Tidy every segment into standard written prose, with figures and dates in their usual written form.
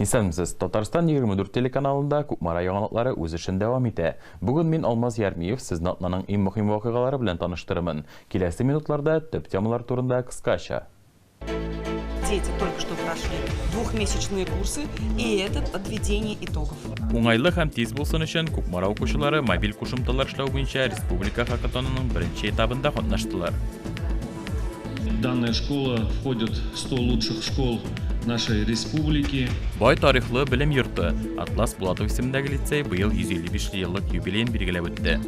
Исәнмесез, Татарстан 24 телеканалында Кукмара яңалыклары үз эшен дәвам итә. Бүген мин Алмаз Ярмиев сезне атнаның иң мөһим вакыйгалары белән таныштырырмын. Киләсе минутларда төп темалар турында кыскача. Дети только что прошли двухмесячные курсы, и это подведение итогов. Уңайлы һәм тиз булсын өчен Кукмара укучылары мобиль кушымталар эшләү буенча республика хакатонының беренче этабында катнаштылар. Данная школа входит в 100 лучших школ нашей республики. Бай тарихлы белем йорты Атлас Булатов исемендәге лицей быел 155 еллык юбилейн билгеләп үтте.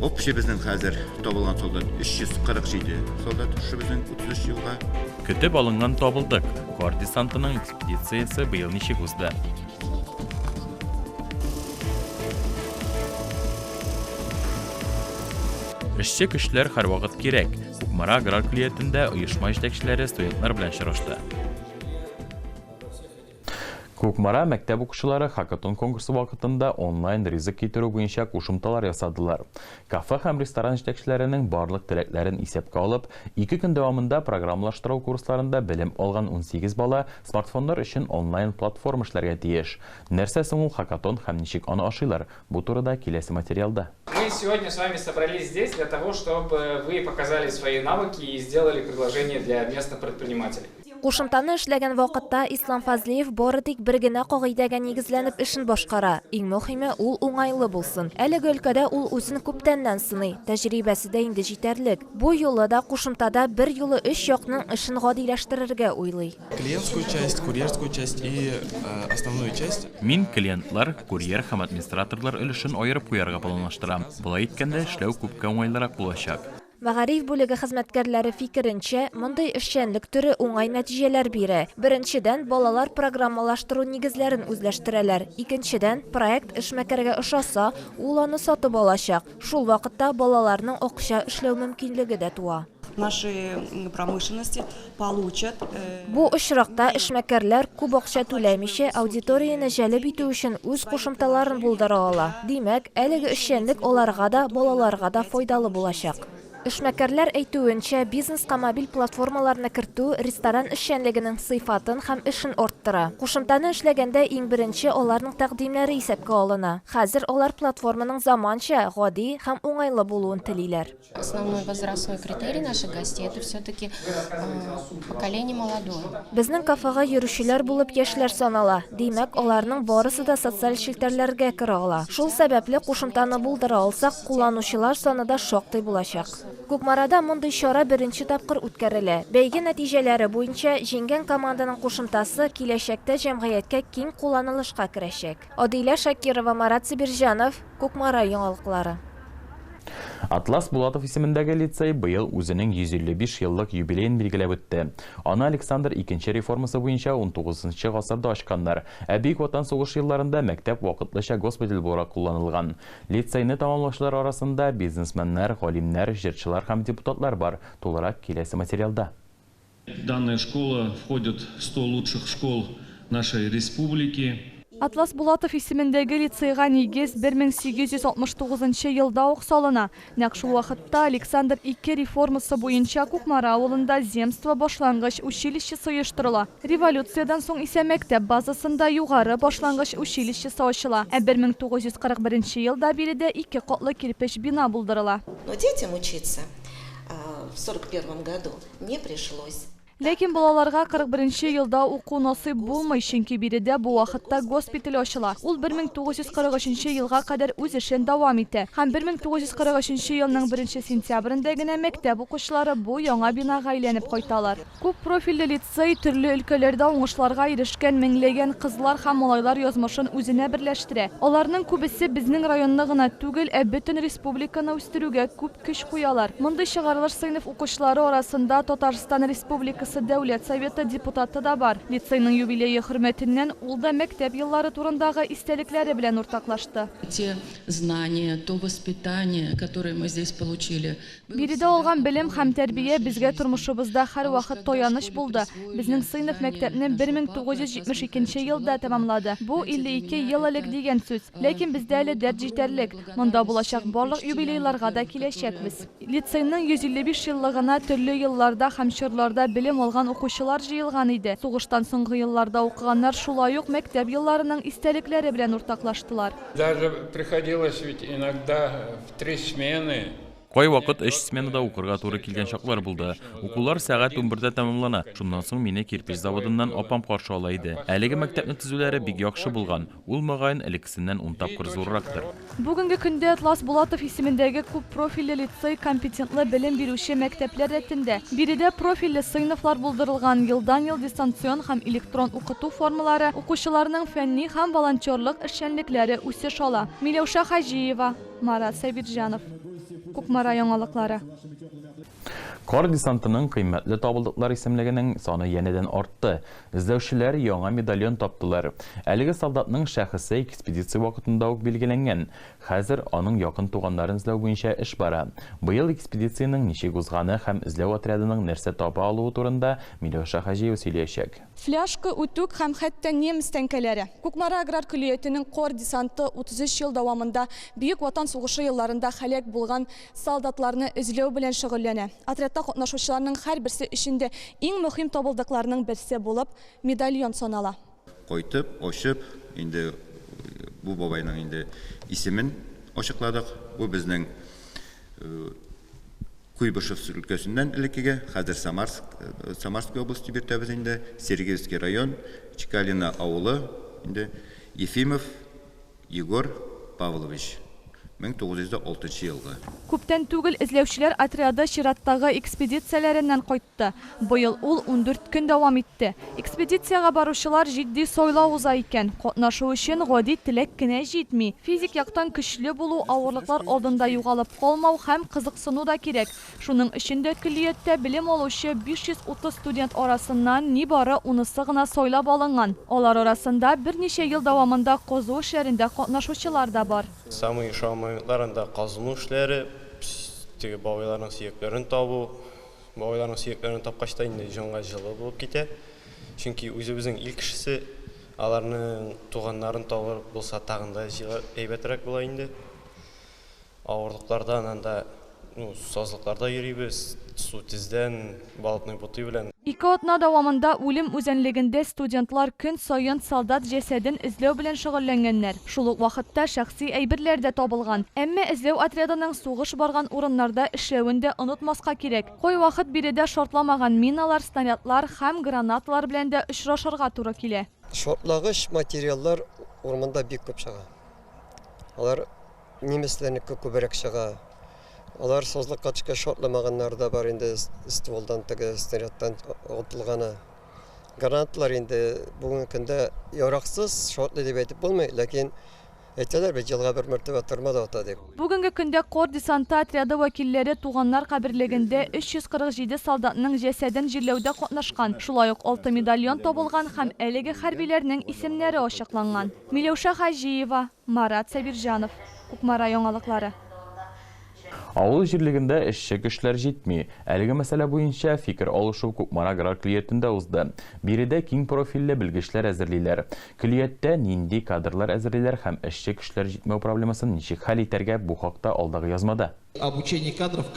Общий безнең хәзер табылган солдат 347 солдат шу безнең 33 елга. Көтеп алынган табылдык. Кар десантының экспедициясе быел ничек узды? Эшче көчләр һәрвакыт кирәк. Кукмара аграр клиентында оешма җитәкчеләре студентлар белән очрашты. Кукмара мәктәп укучылары хакатон конкурсы вакытында онлайн ризык китерү буенча кушымталар ясадылар. Кафе һәм ресторан җитәкчеләренең барлык теләкләрен исәпкә алып, 2 көн дәвамында программалаштыру курсларында белем алган 18 бала смартфоннар өчен онлайн платформа эшләргә тиеш. Нәрсә соң ул хакатон һәм ничек аны ашыйлар? Бу турыда киләсе материалда. Мы сегодня с вами собрались здесь для того, чтобы вы показали свои навыки и сделали предложение для местных предпринимателей. Кушымтаны эшләгән вакытта Ислам Фазлиев бары тик бер генә кагыйдәгә нигезләнеп эшен башкара. Иң мөһиме ул уңайлы булсын. Әлеге өлкәдә ул үзен күптәннән сыный, тәҗрибәсе дә инде җитәрлек. Бу юлы да кушымтада бер юлы 3 якның эшен гадиләштерергә уйлый. Клиентскую часть, курьерскую часть и основную часть. Мин клиентлар, курьер һәм администраторлар өлешен аерып куярга планлаштырам. Булай иткәндә эшләү күпкә уңайлырак булачак. Мәгариф бүлеге хезмәткәрләре фикеренчә, мондый эшчәнлек төре уңай нәтиҗәләр бирә. Беренчедән, балалар программалаштыру нигезләрен үзләштерәләр. Икенчедән, проект эшмәкәргә ошаса, ул аны сатып алачак. Шул вакытта балаларның акча эшләү мөмкинлеге дә туа. Наши промышленности получат... Бу очракта эшмәкәрләр күп акча түләмичә аудиторияне җәлеп итү өчен үз кушымталарын булдыра ала. Димәк, әлеге эшчәнлек аларга да, балаларга да файдалы булачак. Эшмәкәрләр әйтүенчә, бизнеска мобиль платформаларны кертү ресторан эшчәнлегенең сыйфатын һәм эшен арттыра. Кушымтаны эшләгәндә иң беренче аларның тәкъдимнәре исәпкә алына. Хәзер алар платформаның заманча, гади һәм уңайлы булуын телиләр. Основной возрастной критерий наших гостей — это все-таки поколение молодое. Безнең кафега йөрүчеләр булып яшьләр санала. Димәк, аларның барысы да социаль челтәрләргә керә ала. Шул сәбәпле кушымтаны булдыра алсак, кулланучылар саны да шактый булачак. Кукмарада мондый чара беренче тапкыр үткәрелә. Бәйге нәтиҗәләре буенча җиңгән команданың кушымтасы киләчәктә җәмгыятькә киң кулланылышка керәчәк. Адилә Шакирова, Марат Сибирҗанов, Кукмара яңалыклары. Атлас Булатов исемендәге лицей быел үзенең 155 еллык юбилейн билгеләп үтте. Аны Александр II реформасы буенча 19-нчы гасырда ачканнар. Ә Бөек Ватан сугышы елларында мәктәп вакытлыча госпиталь буларак кулланылган. Лицейны тәмамлаучылар арасында бизнесменнар, галимнәр, җырчылар һәм депутатлар бар. Тулырак киләсе материалда. Данная школа входит в 100 лучших школ нашей республики. Атлас Булатов исемендәге лицейга нигез 1869 елда ук салына. Нәкъ шул вакытта Александр II реформасы буенча Кукмара авылында земство башлангыч училищесы оештырыла. Революциядан соң исә мәктәп базасында югары башлангыч училищесы ачыла. Ә 1941 елда биредә 2 катлы кирпеч бина булдырыла. Но детям учиться в 41 году не пришлось. Ләкин балаларга 41 елда уку насыйп булмый, чөнки биредә бу вакытта госпиталь ачыла. Ул 1943 елга кадәр үз эшен дәвам итә. Һәм 1943 елның 1 сентябрендә генә мәктәп укучылары бу яңа бинага әйләнеп кайталар. Күп профильле лицей төрле өлкәләрдә уңышларга ирешкән меңләгән кызлар һәм малайлар язмышын үзенә берләштерә. Аларның күбесе безнең районны гына түгел, ә бөтен республиканы үстерүгә күп көч куялар. Мондый чыгарылыш сыйныф укучылары арасында Татарстан Республикасы Дәүләт Советы депутаты да бар. Лицейның юбилее хөрмәтеннән ул да мәктәп еллары турындагы истәлекләре белән уртаклашты. Те знания, то воспитание, которое мы здесь получили. Биредә алган белем һәм тәрбия безгә тормышыбызда һәрвакыт таяныч булды. Безнең сыйныф мәктәпне 1972 елда тәмамлады. Бу 52 ел элек дигән сүз. Ләкин бездә әле дәрт җитәрлек. Монда булачак барлык юбилейларга да киләчәкбез. Лицейның 155 еллыгына төрле елларда һәм чорларда белем белем алган укучылар җыелган иде. Сугыштан соңгы елларда укыганнар шулай ук мәктәп елларының истәлекләре белән уртаклаштылар. Даже приходилось ведь иногда в 3 смены. Кай вакыт эш сменада укырга туры килгән чаклар булды. Укулар сәгать 11-дә тәмамлана. Шуннан соң мине кирпич заводыннан апам каршы ала иде. Әлеге мәктәпне төзүләре бик яхшы булган. Ул мөгаен элеккесеннән 10 тапкыр зуррактыр. Бүгенге көндә Атлас Булатов исемендәге күп профильле лицей компетентлы белем бирүче мәктәпләр рәтендә. Биредә профильле сыйныфлар булдырылган, елдан-ел дистанцион һәм электрон укыту формалары, укучыларның фәнни һәм волонтерлык эшчәнлекләре үсеш ала. Миләүшә Хаҗиева, Марат Сабирҗанов. Кукмара яңалыклары. Кар десантының кыйммәтле табылдыклар исемлегенең саны янәдән артты. Эзләүчеләр яңа медальон таптылар. Әлеге солдатның шәхесе экспедиция вакытында ук билгеләнгән. Хәзер аның якын туганнарын эзләү буенча эш бара. Быел экспедициянең ничек узганы һәм эзләү отрядының нәрсә таба алуы турында Миләүшә Хаҗиева сөйләячәк. Фляшка, утук һәм хәтта немец тәңкәләре. Кукмара аграр көлиятының кор десанты 33 ел дәвамында Бөек Ватан сугышы елларында хәлак булган солдатларны эзләү белән шөгыльләнә. Отрядта катнашучыларның һәрберсе өчендә иң мөһим табылдыкларның берсе булып медальон санала. Койтып, ошып, инде бу бабайның инде исемен ачыкладык. Бу безнең Куйбышев өлкәсеннән элеккегә, хәзер Самарская области биртәбез инде, Сергеевский район, Чекалина авылы, инде Ефимов Егор Павлович. 1906 елгы. Күптән түгел эзләүчеләр отряды чираттагы экспедицияләреннән кайтты. Быел ул 14 көн дәвам итте. Экспедицияга баручылар җитди сойлау уза икән. Катнашу өчен гади теләк кенә җитми. Физик яктан көчле булу, авырлыклар алдында югалып калмау һәм кызыксыну да кирәк. Шуның өчен дә көллияттә белем алучы 530 студент арасыннан нибары 10-сы гына сойлап алынган. Алар арасында берничә ел дәвамында казу эшләрендә катнашучылар да бар. Самый моментlarında қазыну эшләре, теге бабайларның сөякләрен табу, бабайларның сөякләрен тапкачта инде җанга җылы булып китә. Чөнки үзебезнең ил кешесе аларның туганнарын табып булса тагын да әйбәтрәк була инде. Авырлыклардан анда, сазлыкларда йөрибез, су тиздән, балыкны бутый белән. 2 атна дәвамында үлем үзәнлегендә студентлар көн саен солдат җәсәден эзләү белән шөгыльләнгәннәр. Шул ук вакытта шәхси әйберләр дә табылган. Әмма эзләү отрядының сугыш барган урыннарда эшләвен дә онытмаска кирәк. Кай вакыт биредә шартламаган миналар, снарядлар һәм гранаталар белән дә очрашырга туры килә. Шартлагыч материаллар урманда бик күп чыга. Алар немецләрнеке күбрәк чыга. Алар созлыкка төшкән шартламаганнар да бар инде, стволдан теге снарядтан атылганы. Гранаталар инде бүгенге көндә яраксыз шартлы дип әйтеп булмый, ләкин әйтәләр бит елга бер мәртәбә тормада ата дип. Бүгенге көндә кор десанты отряды вәкилләре туганнар каберлегендә 347 солдатның җәсәден җирләүдә катнашкан. Шулай ук 6 медальон табылган һәм әлеге хәрбиләрнең исемнәре ачыкланган. Миләүшә Хаҗиева, Марат Сабирҗанов. Кукмара яңалыклары. Авыл җирлегендә эшче көчләр җитми. Әлеге мәсьәлә буенча фикер алышу Кукмара аграр клиентында узды. Биредә киң профильле белгечләр әзерлиләр. Клиенттә нинди кадрлар әзерлиләр һәм эшче көчләр җитмәү проблемасын ничек хәл итәргә бу хакта алдагы язмада. Обучение кадров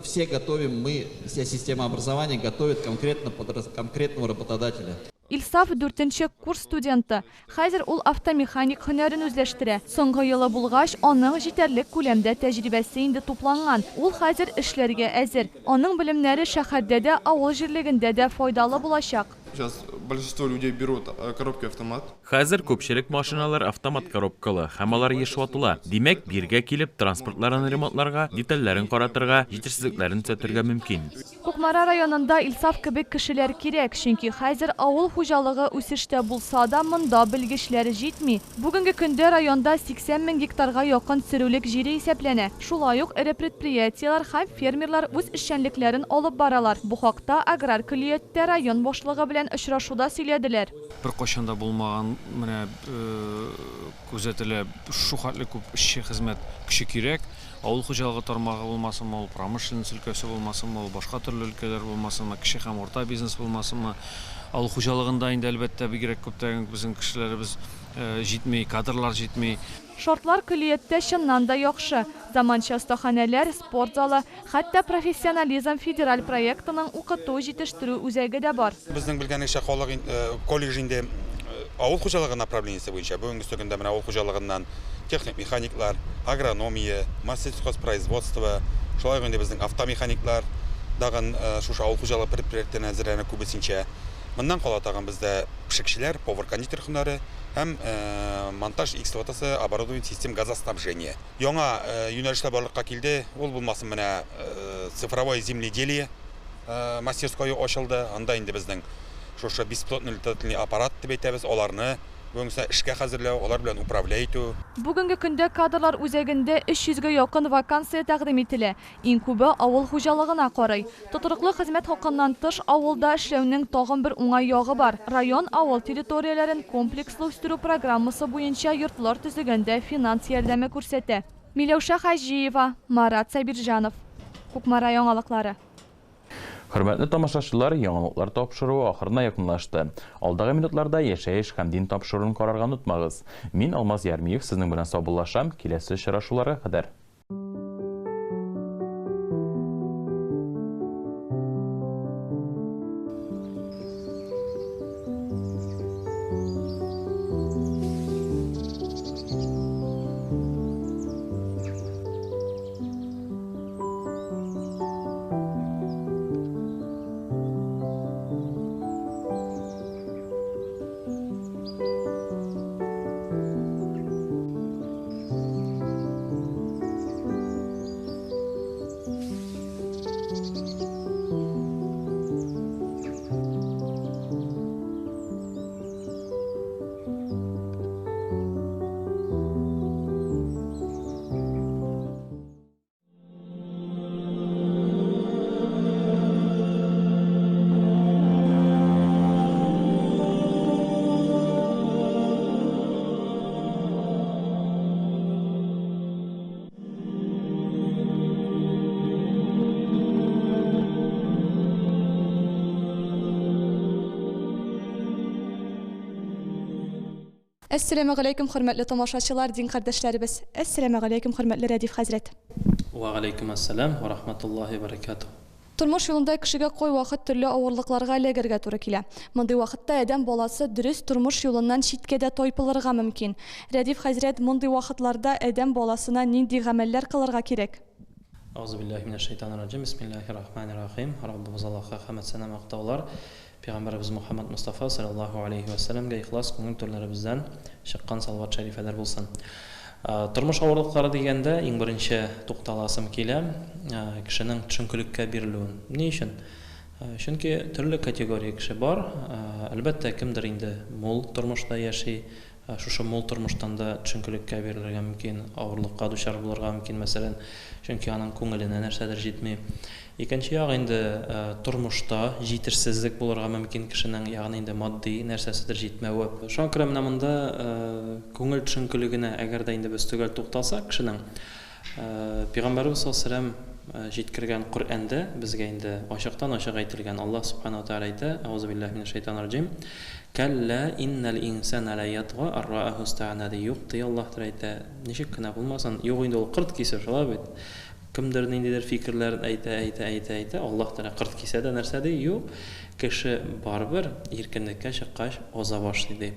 все готовим, вся система образования готовит конкретно под конкретного работодателя. Илсаф 4-нче курс студенты. Хәзер ул автомеханик һөнәрен үзләштерә. Соңгы елы булгач, аның җитәрлек күләмдә тәҗрибәсе инде тупланган. Ул хәзер эшләргә әзер. Аның белемнәре шәһәрдә дә, авыл җирлегендә дә файдалы булачак. Сейчас большинство людей берут коробки автомат. Хәзер күпчелек машиналар автомат коробкалы, һәм алар еш ватыла. Димәк, биргә килеп транспортларын ремонтларга, детальләрен каратырга, җитешсезлекләрен төзәтергә мөмкин. Кукмара районында Илсаф кебек кешеләр кирәк, чөнки хәзер авыл хуҗалыгы үсештә булса да монда белгечләр җитми. Бүгенге көндә районда 80 мең гектарга якын сөрүлек җире исәпләнә. Шулай ук эре предприятиелар һәм фермерлар үз эшчәнлекләрен алып баралар. Бу хакта аграр көллияттә район башлыгы белән очрашуда сөйләделәр. Бер кайчанда булмаган менә күзәтелә шу хәтле күп эшче хезмәт кеше кирәк. Авыл хуҗалыгы тармагы булмасынмы, ул промышленность өлкәсе булмасынмы, ул башка төрле өлкәләр булмасынмы, кеше һәм орта бизнес булмасынмы. Авыл хуҗалыгында инде әлбәттә бигрәк күптән безнең кешеләребез җитми, кадрлар җитми. Шортлар көлиеттә чыннан да яхшы. Заманча остаханәләр, спорт залы, хәтта профессионализм федераль проектының укыту җитештерү үзәге дә бар. Безнең белгәнчә колледж инде авыл хуҗалыгы направлениесе буенча бүгенге көндә менә авыл хуҗалыгыннан техник механиклар, агрономия, массовхозпроизводство, шулай инде безнең автомеханиклар дагын шушы авыл хуҗалыгы предприятиеләренә әзерләнә күбесенчә. Моннан кала тагын бездә пешекчеләр, повар-кондитер һөнәре һәм монтаж эксплуатация оборудование систем газоснабжения. Яңа юнәлештә барлыкка килде. Ул булмасын менә цифровое земледелие мастерское ачылды. Анда инде безнең шушы бесплатный летательный аппарат дип әйтәбез, аларны бүгенсә эшкә хәзерләү, алар белән управлять итү. Бүгенге көндә кадрлар үзәгендә 300-гә якын вакансия тәкъдим ителә. Иң күбе авыл хуҗалыгына карый. Тотырлыклы хезмәт хакыннан тыш авылда эшләүнең тагын бер уңай ягы бар. Район авыл территорияләрен комплекслы үстерү программасы буенча йортлар төзегәндә финанс ярдәме күрсәтә. Миләүшә Хаҗиева, Марат Сабирҗанов. Кукмара яңалыклары. Хөрмәтле тамашачылар, яңалыклар тапшыруы ахырына якынлашты. Алдагы минутларда яшәеш һәм дин тапшыруын карарга онытмагыз. Мин Алмаз Ярмиев сезнең белән саубуллашам. Киләсе очрашуларга кадәр. Assalamu алейкум, хөрмәтле тамашачылар, дин кардәшләребез. Assalamu алейкум, хөрмәтле Рәдиф хәзрәт. Ва алейкум ассалам ва рахматуллаһи ва баракатуһ. Тормыш юлында кешегә кой вакыт төрле авырлыкларга эләгергә туры килә. Мондый вакытта адәм баласы дөрес тормыш юлыннан читкә дә тайпылырга мөмкин. Рәдиф хәзрәт, мондый вакытларда адәм баласына нинди гамәлләр кылырга кирәк? Аузу биллаһи минәш шайтанир раҗим. Бисмиллаһир рахманир рахим. Раббыбыз Аллаһка хәмд сана мактаулар. Пәйгамбәрбез Мухаммад Мустафа саллаллаһу алейхи ва салламга ихлас күңел төрләребездән чыккан салават шәрифәләр булсын. Тормыш авырлыклары дигәндә иң беренче тукталасым килә кешенең төшенкелеккә бирелүен. Ни өчен? Чөнки төрле категория кеше бар. Әлбәттә, кемдер инде мул тормышта яши, шушы мул тормыштан да төшенкелеккә бирелергә мөмкин, авырлыкка дучар булырга мөмкин, мәсәлән, чөнки аның күңеленә нәрсәдер җитми. Икенче як инде тормышта җитешсезлек булырга мөмкин кешенең, ягъни инде матди нәрсәседер җитмәве. Шуңа күрә менә монда күңел төшенкелегенә әгәр дә инде без төгәл тукталсак кешенең, Пәйгамбәрбез саллаллаһу җиткергән Коръәндә безгә инде ачыктан-ачык әйтелгән. Аллаһ субханаһу ва тааля әйтә: "Аузу биллаһи минәш шайтанир раҗим. Калла иннал инсана ла ятга аррааһу стa'ана" Юк, ди Аллаһ әйтә. Ничек кенә булмасын, юк инде ул кырт кисер, шулай бит. Кемдер ниндидер фикерләрен әйтә, Аллаһ Тәгалә кырт кисә дә нәрсә ди? Юк, кеше барбер иркенлеккә чыккач аза башлый ди.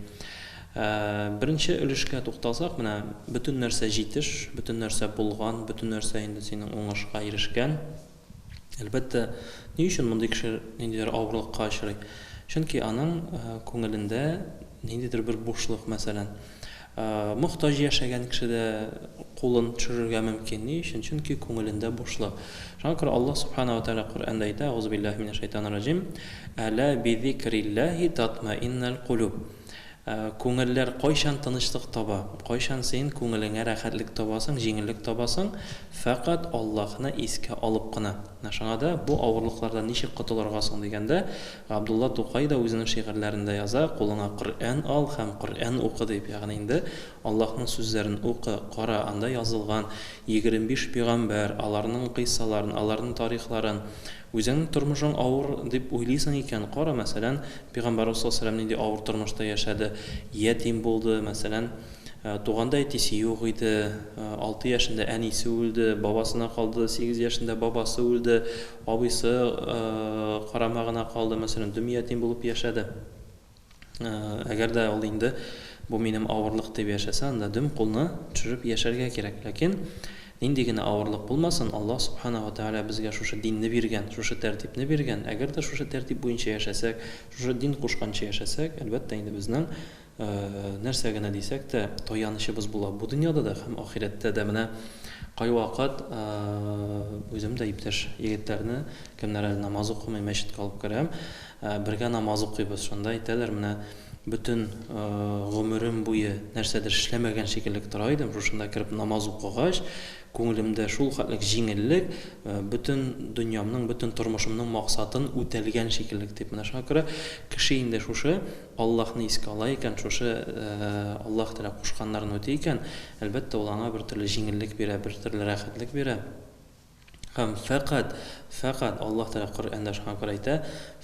Беренче өлешкә тукталсак, менә бөтен нәрсә җитеш, бөтен нәрсә булган, бөтен нәрсә инде синең уңышка ирешкән. Әлбәттә, ни өчен мондый кеше ниндидер авырлыкка очрый? Чөнки аның күңелендә ниндидер бер бушлык, мәсәлән, мохтаҗ яшәгән кешедә кулын төшерергә мөмкин. Ни өчен? Чөнки күңелендә бушлык. Шуңа күрә Аллаһ субханаһу ва тааля Коръәндә әйтә: "Аузу биллаһи минәш шайтанир раҗим. Ала би зикриллаһи татмаиннал кулуб." Күңелләр кайчан тынычлык таба, кайчан син күңелеңә рәхәтлек табасың, җиңеллек табасың, фақат Аллаһны искә алып кына. Шуңа да бу авырлыклардан ничек котылырга соң дигәндә, Абдулла Тукай да үзенең шигырьләрендә яза: "Кулыңа Коръән ал һәм Коръән укы" дип. Ягъни инде Аллаһның сүзләрен укы, кара, анда язылган 25 пәйгамбәр, аларның кыйссаларын, аларның тарихларын, үзең тормышың авыр дип уйлыйсың икән, кара, мәсәлән, Пәйгамбәрбез саллаллаһу алейһи ва саллям нинди авыр тормышта яшәде, ятим булды, мәсәлән, туганда әтисе юк иде, 6 яшында әнисе үлде, бабасына калды, 8 яшында бабасы үлде, абыйсы карамагына калды, мәсәлән, дүм ятим булып яшәде. Әгәр дә ул инде бу минем авырлык дип яшәсә, анда дүм кулны төшереп яшәргә кирәк. Ләкин нинди генә авырлык булмасын, Аллаһ субхана ва тааля безгә шушы динне биргән, шушы тәртипне биргән. Әгәр дә шушы тәртип буенча яшәсәк, шушы дин кушканча яшәсәк, әлбәттә инде безнең нәрсә генә дисәк тә таянычыбыз була бу дөньяда да һәм ахирәттә дә. Менә кайвакыт үзем дә иптәш егетләрне, кемнәр намаз укымый мәчеткә алып керәм, бергә намаз укыйбыз. Шунда әйтәләр, менә бөтен гомерем буе нәрсәдер эшләмәгән шикелле тора идем, шушында кирип намаз укыгач, күңелемдә шул хәтлек җиңеллек, бөтен дөньямның, бөтен тормышымның максатын үтәлгән шикеллек дип. Менә шуңа күрә кеше инде шушы Аллаһны искә ала икән, шушы Аллаһ Тәгалә кушканнарын үтә икән, әлбәттә ул аңа бер төрле җиңеллек бирә, бер төрле рәхәтлек бирә. Һәм фәкать Аллаһ Тәгалә Коръәндә шуңа күрә әйтә,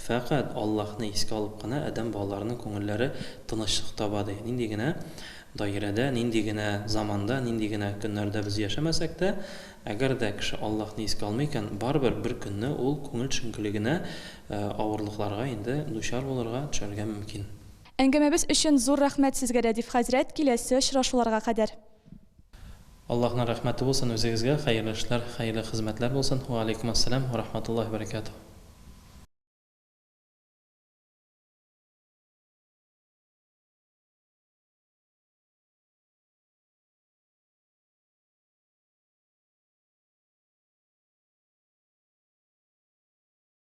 фәкать Аллаһны искә алып кына адәм балаларының күңелләре тынычлык таба ди. Нинди генә даирәдә, нинди генә заманда, нинди генә көннәрдә без яшәмәсәк тә, әгәр дә кеше Аллаһны искә алмый икән, барыбер бер көнне ул күңел шөнкелегенә, авырлыкларга инде дучар булырга төшәргә мөмкин. Әңгәмәбез өчен зур рәхмәт сезгә, Рәдиф хәзрәт, киләсе очрашуларга кадәр. Аллаһның рәхмәте булсын үзегезгә, хәерле эшләр, хәерле хезмәтләр булсын. Ва алейкум ассалам ва рахматуллаһи ва баракатуһ.